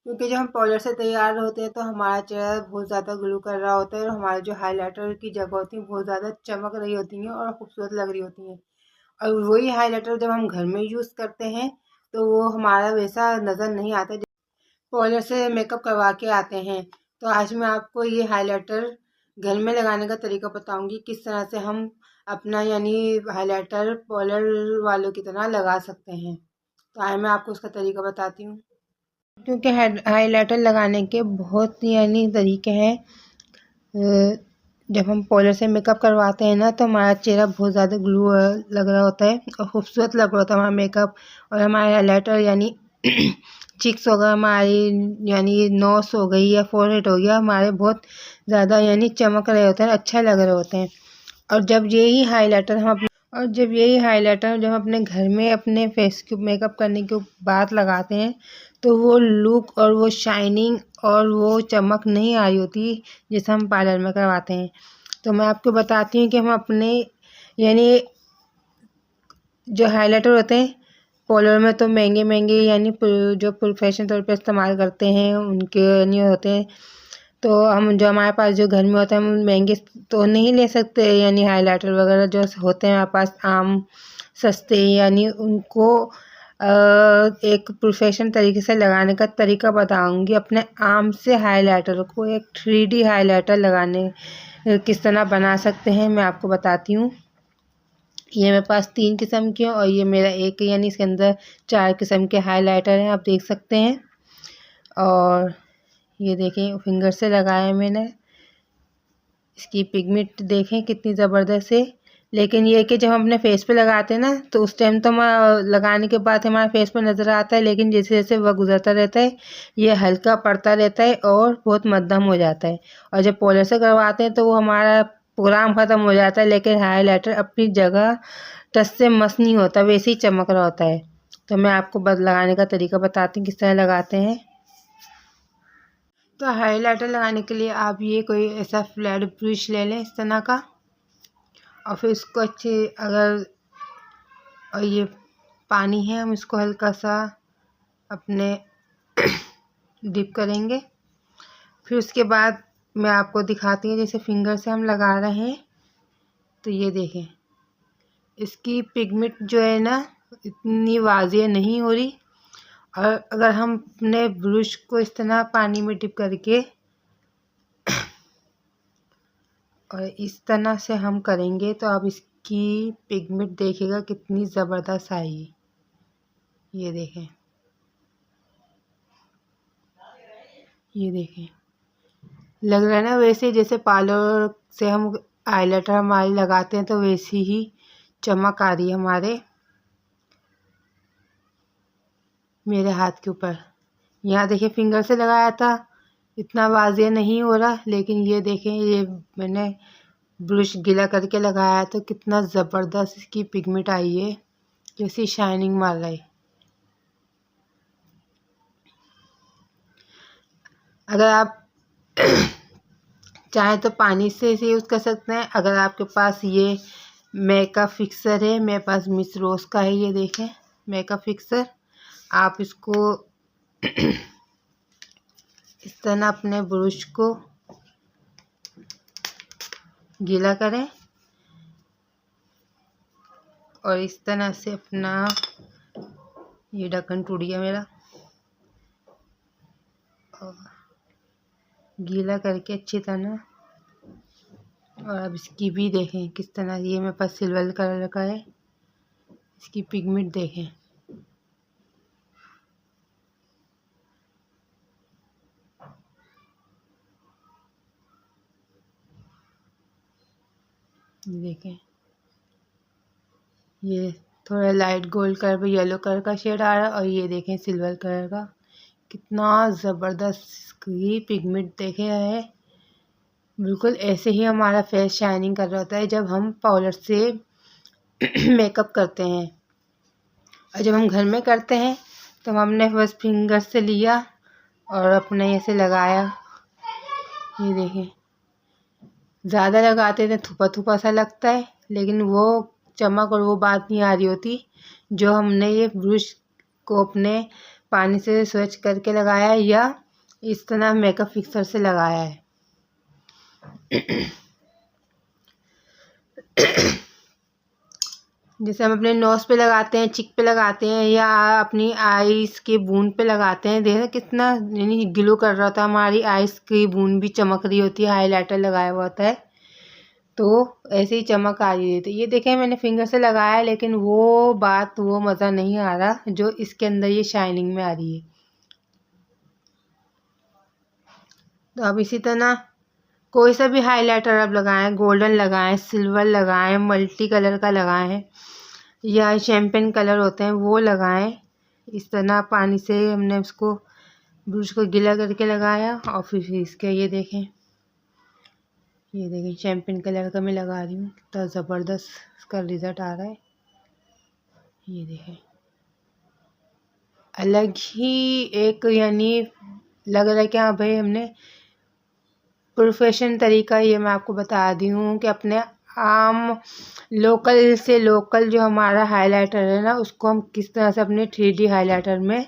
क्योंकि जब हम पाउडर से तैयार होते हैं तो हमारा चेहरा बहुत ज़्यादा ग्लो कर रहा होता है और हमारे जो हाइलाइटर की जगह होती है बहुत ज़्यादा चमक रही होती हैं और खूबसूरत लग रही होती हैं। और वही हाइलाइटर जब हम घर में यूज़ करते हैं तो वो हमारा वैसा नज़र नहीं आता पार्लर से मेकअप करवा के आते हैं। तो आज मैं आपको ये हाइलाइटर घर में लगाने का तरीका बताऊंगी, किस तरह से हम अपना यानी हाइलाइटर पार्लर वालों की तरह लगा सकते हैं। तो आइए मैं आपको उसका तरीका बताती हूँ। क्योंकि हाइलाइटर लगाने के बहुत यानी तरीके हैं। जब हम पार्लर से मेकअप करवाते हैं ना तो हमारा चेहरा बहुत ज़्यादा ग्लो लग रहा होता है और खूबसूरत लग रहा होता है हमारा मेकअप। और हमारा हाइलाइटर यानी चिक्स हो गया हमारी, यानी नोस हो गई या फोरहेड हो गया, हमारे बहुत ज़्यादा यानी चमक रहे होते हैं, अच्छा लग रहे होते हैं। और जब यही हाइलाइटर जब हम अपने घर में अपने फेस के मेकअप करने के बाद लगाते हैं तो वो लुक और वो शाइनिंग और वो चमक नहीं आ रही होती जैसे हम पार्लर में करवाते हैं। तो मैं आपको बताती हूँ कि हम अपने यानी जो हाइलाइटर होते हैं पार्लर में तो महंगे महंगे यानी जो प्रोफेशनल तौर पर इस्तेमाल करते हैं उनके नहीं होते हैं। तो हम जो हमारे पास जो घर में होते हैं हम महंगे तो नहीं ले सकते, यानी हाइलाइटर वगैरह जो होते हैं हमारे पास आम सस्ते, यानी उनको एक प्रोफेशनल तरीके से लगाने का तरीका बताऊंगी। अपने आम से हाइलाइटर को एक 3D हाइलाइटर लगाने किस तरह बना सकते हैं मैं आपको बताती हूँ। ये मेरे पास 3 किस्म के और ये मेरा एक, यानी इसके अंदर 4 किस्म के हाइलाइटर हैं, आप देख सकते हैं। और ये देखें फिंगर से लगाया है मैंने, इसकी पिगमेंट देखें कितनी ज़बरदस्त है। लेकिन ये कि जब हम अपने फेस पे लगाते हैं ना तो उस टाइम तो लगाने के बाद हमारे फेस पे नज़र आता है, लेकिन जैसे जैसे वक्त गुजरता रहता है ये हल्का पड़ता रहता है और बहुत मध्यम हो जाता है। और जब पार्लर से करवाते हैं तो वो हमारा प्रोग्राम ख़त्म हो जाता है, लेकिन हाइलाइटर अपनी जगह टच से मस नहीं होता, वैसे ही चमक रहा होता है। तो मैं आपको लगाने का तरीका बताती हूँ किस तरह लगाते हैं। तो हाइलाइटर लगाने के लिए आप ये कोई ऐसा फ्लैट ब्रश ले लें इस तरह का, और फिर इसको अच्छे और ये पानी है हम इसको हल्का सा अपने डिप करेंगे। फिर उसके बाद मैं आपको दिखाती हूँ जैसे फिंगर से हम लगा रहे हैं तो ये देखें इसकी पिगमेंट जो है ना इतनी वाज़ेह नहीं हो रही। और अगर हम अपने ब्रश को इस तरह पानी में डिप करके और इस तरह से हम करेंगे तो आप इसकी पिगमेंट देखिएगा कितनी ज़बरदस्त आई। ये देखें, ये देखें, लग रहा है ना वैसे जैसे पार्लर से हम हाइलाइटर हमारी लगाते हैं तो वैसी ही चमक आ रही है हमारे मेरे हाथ के ऊपर। यहाँ देखिए फिंगर से लगाया था इतना वाज़ेह नहीं हो रहा, लेकिन ये देखें ये मैंने ब्रश गीला करके लगाया तो कितना ज़बरदस्त इसकी पिगमेंट आई है, जैसी शाइनिंग मार रही। अगर आप चाहे तो पानी से इसे यूज़ कर सकते हैं। अगर आपके पास ये मेकअप फिक्सर है, मेरे पास मिस रोज़ का है, ये देखें मेकअप फिक्सर, आप इसको इस तरह अपने ब्रश को गीला करें और इस तरह से अपना ये ढक्कन टूट गया मेरा, और गीला करके अच्छी तरह। और अब इसकी भी देखें किस तरह, ये मेरे पास सिल्वर कलर का है, इसकी पिगमेंट देखें। देखें ये थोड़ा light gold colour yellow colour का शेड आ रहा है और ये देखें सिल्वर कलर का, कितना ज़बरदस्त इसकी पिगमेंट देखे है। बिल्कुल ऐसे ही हमारा फेस शाइनिंग कर रहा होता है जब हम पाउडर से मेकअप करते हैं। और जब हम घर में करते हैं तो हमने बस फिंगर से लिया और अपने ऐसे लगाया। ये देखें ज़्यादा लगाते तो थुपा थुपा सा लगता है, लेकिन वो चमक और वो बात नहीं आ रही होती जो हमने ये ब्रश को अपने पानी से स्वच्छ करके लगाया है या इस तरह मेकअप फिक्सर से लगाया है। जैसे हम अपने नोज़ पे लगाते हैं, चिक पे लगाते हैं या अपनी आईज़ के बूंद पे लगाते हैं। देखो कितना यानी ग्लो कर रहा होता है, हमारी आईज़ की बूंद भी चमक रही होती है, हाइलाइटर लगाया हुआ होता है तो ऐसे ही चमक आ रही होती है। ये देखें मैंने फिंगर से लगाया है, लेकिन वो मज़ा नहीं आ रहा जो इसके अंदर ये शाइनिंग में आ रही है। तो अब इसी तरह कोई सा भी हाइलाइटर आप लगाएं, गोल्डन लगाएं, सिल्वर लगाएं, मल्टी कलर का लगाएं या शैम्पेन कलर होते हैं वो लगाएं। इस तरह पानी से हमने उसको ब्रश को गीला करके लगाया और फिर इसके ये देखें शैम्पेन कलर का मैं लगा रही हूँ, तो ज़बरदस्त इसका रिज़ल्ट आ रहा है। ये देखें अलग ही एक यानी लग रहा है कि हाँ भाई हमने प्रोफेशनल तरीका ये मैं आपको बता दी हूँ कि अपने आम लोकल से लोकल जो हमारा हाइलाइटर है ना, उसको हम किस तरह से अपने 3D हाइलाइटर में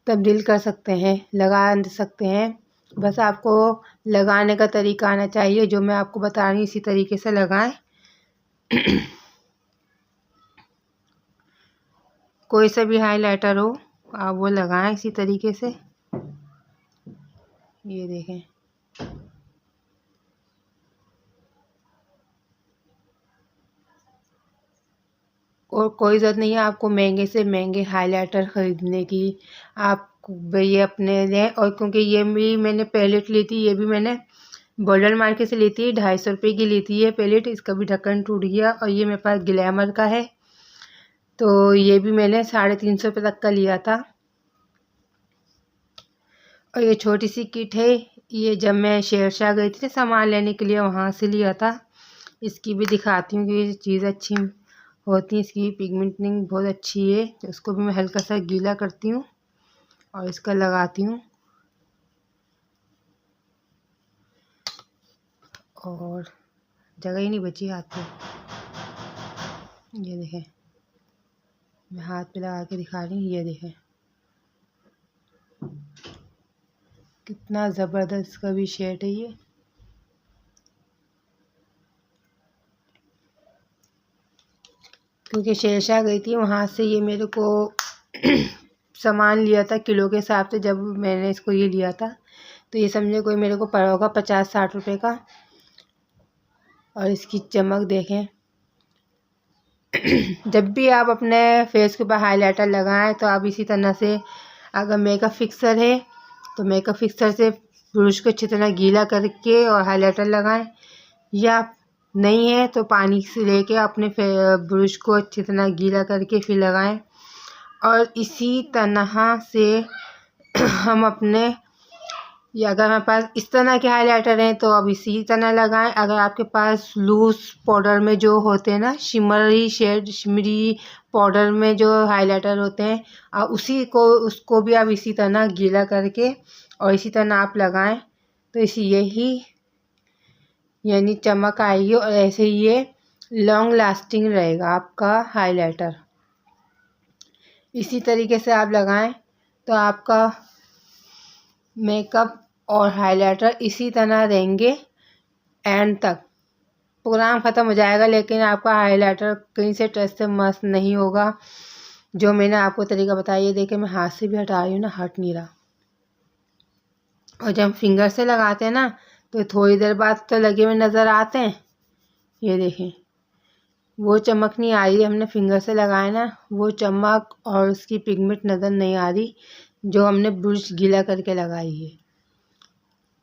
तब्दील कर सकते हैं, लगा सकते हैं। बस आपको लगाने का तरीका आना चाहिए, जो मैं आपको बता रही हूँ इसी तरीके से लगाएं। कोई सा भी हाइलाइटर हो आप वो लगाएं इसी तरीके से। ये देखें और कोई ज़रूरत नहीं है आपको महंगे से महंगे हाइलाइटर ख़रीदने की। आप ये अपने लें, और क्योंकि ये भी मैंने पैलेट ली थी, ये भी मैंने बॉर्डर मार्केट से ली थी, 250 रुपये की ली थी ये पैलेट। इसका भी ढक्कन टूट गया और ये मेरे पास ग्लैमर का है, तो ये भी मैंने 350 रुपये तक का लिया था। और ये छोटी सी किट है, ये जब मैं शेरशाह गई थी सामान लेने के लिए वहाँ से लिया था। इसकी भी दिखाती हूँ कि ये चीज़ अच्छी होती है, इसकी पिगमेंटिंग बहुत अच्छी है। तो इसको भी मैं हल्का सा गीला करती हूँ और इसका लगाती हूँ और जगह ही नहीं बची हाथ पे। ये देखें मैं हाथ पे लगा के दिखा रही हूँ। ये देखें कितना ज़बरदस्त इसका भी शेड है ये। क्योंकि शेरशाह गई थी वहाँ से ये मेरे को सामान लिया था किलो के हिसाब से। जब मैंने इसको ये लिया था तो ये समझे कोई मेरे को पड़ा होगा 50-60 रुपये का। और इसकी चमक देखें। जब भी आप अपने फेस के ऊपर हाइलाइटर लगाएं तो आप इसी तरह से, अगर मेकअप फिक्सर है तो मेकअप फिक्सर से ब्रश को अच्छी तरह गीला करके और हाइलाइटर लगाएं, या नहीं है तो पानी से लेके अपने ब्रश को अच्छी तरह गीला करके फिर लगाएं। और इसी तरह से हम अपने, या अगर हमारे पास इस तरह के हाइलाइटर हैं तो अब इसी तरह लगाएं। अगर आपके पास लूज पाउडर में जो होते हैं ना, शिमरी पाउडर में जो हाइलाइटर होते हैं, उसको भी आप इसी तरह गीला करके और इसी तरह आप लगाएं तो यही यानी चमक आएगी और ऐसे ही ये लॉन्ग लास्टिंग रहेगा आपका हाइलाइटर। इसी तरीके से आप लगाएं तो आपका मेकअप और हाइलाइटर इसी तरह रहेंगे एंड तक। प्रोग्राम ख़त्म हो जाएगा लेकिन आपका हाइलाइटर कहीं से टच से मस्त नहीं होगा। जो मैंने आपको तरीका बताया, ये देखें मैं हाथ से भी हटा रही हूँ ना, हट नहीं रहा। और जब हम फिंगर से लगाते हैं ना तो थोड़ी देर बाद तो लगे हुए नज़र आते हैं। ये देखें वो चमक नहीं आ रही, हमने फिंगर से लगाया ना, वो चमक और उसकी पिगमेंट नज़र नहीं आ रही जो हमने ब्रश गीला करके लगाई है।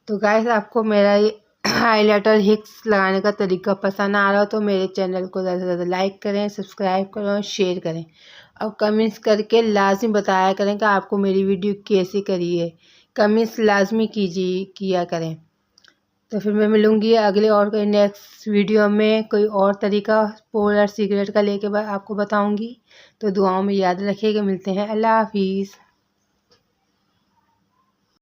तो गाइस आपको मेरा ये हाइलाइटर हिक्स लगाने का तरीका पसंद आ रहा हो तो मेरे चैनल को ज़्यादा से ज़्यादा लाइक करें, सब्सक्राइब करें और शेयर करें और कमेंट्स करके लाजमी बताया करें कि आपको मेरी वीडियो कैसी करी है। कमेंट्स लाजमी किया करें। तो फिर मैं मिलूँगी अगले और कोई नेक्स्ट वीडियो में, कोई और तरीका पोलर सिगरेट का लेके आपको बताऊँगी। तो दुआओं में याद रखिएगा। मिलते हैं। अल्लाह हाफिज़।